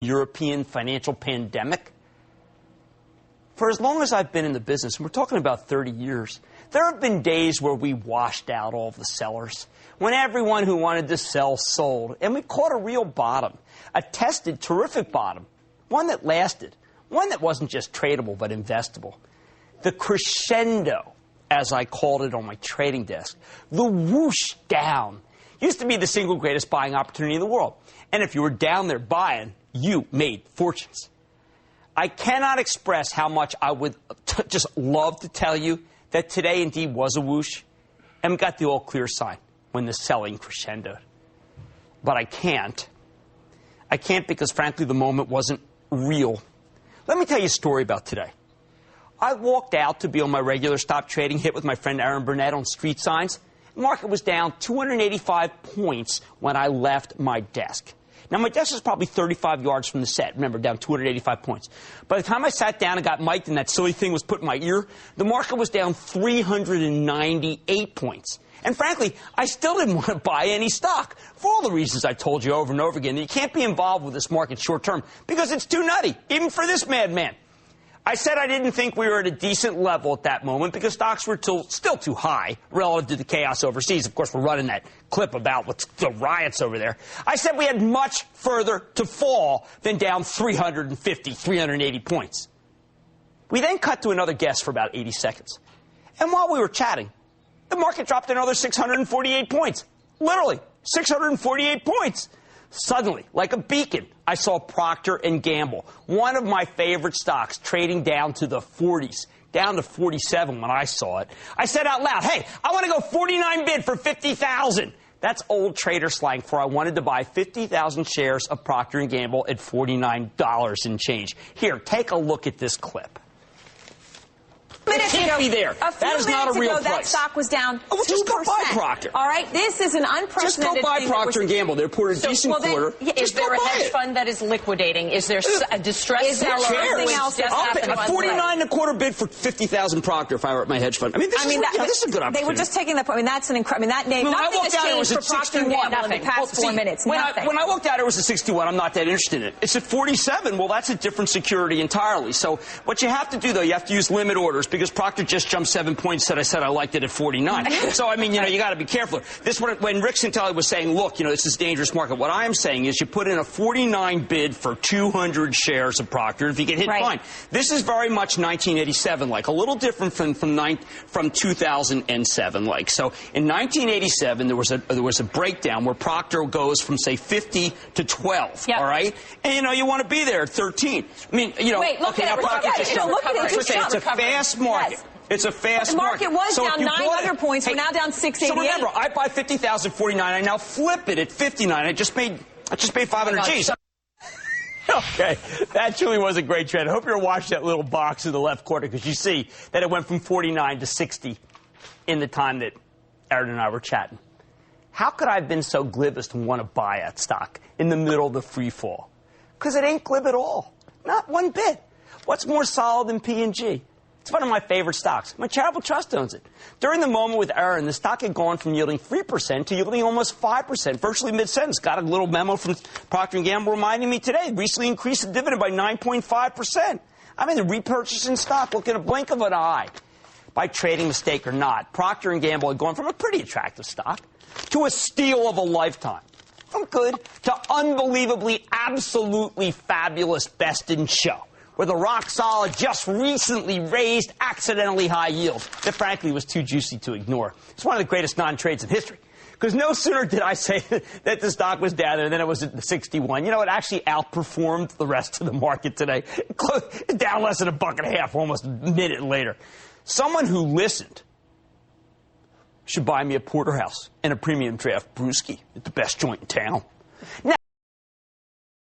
European financial pandemic? For as long as I've been in the business, and we're talking about 30 years, there have been days where we washed out all of the sellers, when everyone who wanted to sell sold, and we caught a real bottom, a tested, terrific bottom, one that lasted, one that wasn't just tradable but investable. The crescendo, as I called it on my trading desk, the whoosh down, used to be the single greatest buying opportunity in the world. And if you were down there buying, you made fortunes. I cannot express how much I would just love to tell you that today indeed was a whoosh, and we got the all clear sign when the selling crescendoed. But I can't. I can't because, frankly, the moment wasn't real. Let me tell you a story about today. I walked out to be on my regular stop trading hit with my friend Aaron Burnett on street signs. The market was down 285 points when I left my desk. Now, my desk is probably 35 yards from the set. Remember, down 285 points. By the time I sat down and got mic'd and that silly thing was put in my ear, the market was down 398 points. And frankly, I still didn't want to buy any stock for all the reasons I told you over and over again. You can't be involved with this market short term because it's too nutty, even for this madman. I said I didn't think we were at a decent level at that moment because stocks were still too high relative to the chaos overseas. Of course, we're running that clip about what's the riots over there. I said we had much further to fall than down 350, 380 points. We then cut to another guess for about 80 seconds. And while we were chatting, the market dropped another 648 points. Literally, 648 points. Suddenly, like a beacon, I saw Procter & Gamble, one of my favorite stocks, trading down to the 40s, down to 47 when I saw it. I said out loud, hey, I want to go 49 bid for 50,000. That's old trader slang for I wanted to buy 50,000 shares of Procter & Gamble at $49 and change. Here, take a look at this clip. It can't be there. That is not a real price. That stock was down 2%. Just go buy Procter. All right, this is an unprecedented Just go buy Procter & Gamble. They reported a decent quarter. Is there a hedge fund that is liquidating? Is there a distressed seller? A 49 and a quarter bid for 50,000 Procter if I were at my hedge fund. I mean, this is a good opportunity. They were just taking that. I mean, that's an incredible. I mean, that name. Nothing has changed for Procter & Gamble in the past 4 minutes. When I walked out, it was at 61. I'm not that interested in it. It's at 47. Well, that's a different security entirely. So what you have to do, though, you have to use limit orders because Procter just jumped 7 points that I said I liked it at 49. So, I mean, you got to be careful. When Rick Santelli was saying, look, this is a dangerous market, what I am saying is you put in a 49 bid for 200 shares of Procter. If you get hit, fine. This is very much 1987-like, a little different from 2007-like. So, in 1987, there was a breakdown where Procter goes from, say, 50 to 12, all right? And, you want to be there at 13. I mean, Wait, look at it. It's a fast market. Yes. It's a fast market. The market was down 900 points. We're now down 688. So remember, I buy 50,049. I now flip it at 59. I just paid 500 G's. Okay, that truly was a great trade. I hope you're watching that little box in the left corner because you see that it went from 49 to 60 in the time that Aaron and I were chatting. How could I have been so glib as to want to buy that stock in the middle of the free fall? Because it ain't glib at all. Not one bit. What's more solid than P&G? It's one of my favorite stocks. My charitable trust owns it. During the moment with Aaron, the stock had gone from yielding 3% to yielding almost 5%, virtually mid-sentence. Got a little memo from Procter & Gamble reminding me today, recently increased the dividend by 9.5%. I mean, the repurchasing stock, look in a blink of an eye. By trading mistake or not, Procter & Gamble had gone from a pretty attractive stock to a steal of a lifetime. From good to unbelievably, absolutely fabulous best in show, with a rock-solid, just recently raised, accidentally high yield that, frankly, was too juicy to ignore. It's one of the greatest non-trades in history. Because no sooner did I say that the stock was down there than it was at 61. It actually outperformed the rest of the market today. Down less than $1.50, almost a minute later. Someone who listened should buy me a porterhouse and a premium draft brewski at the best joint in town. Now,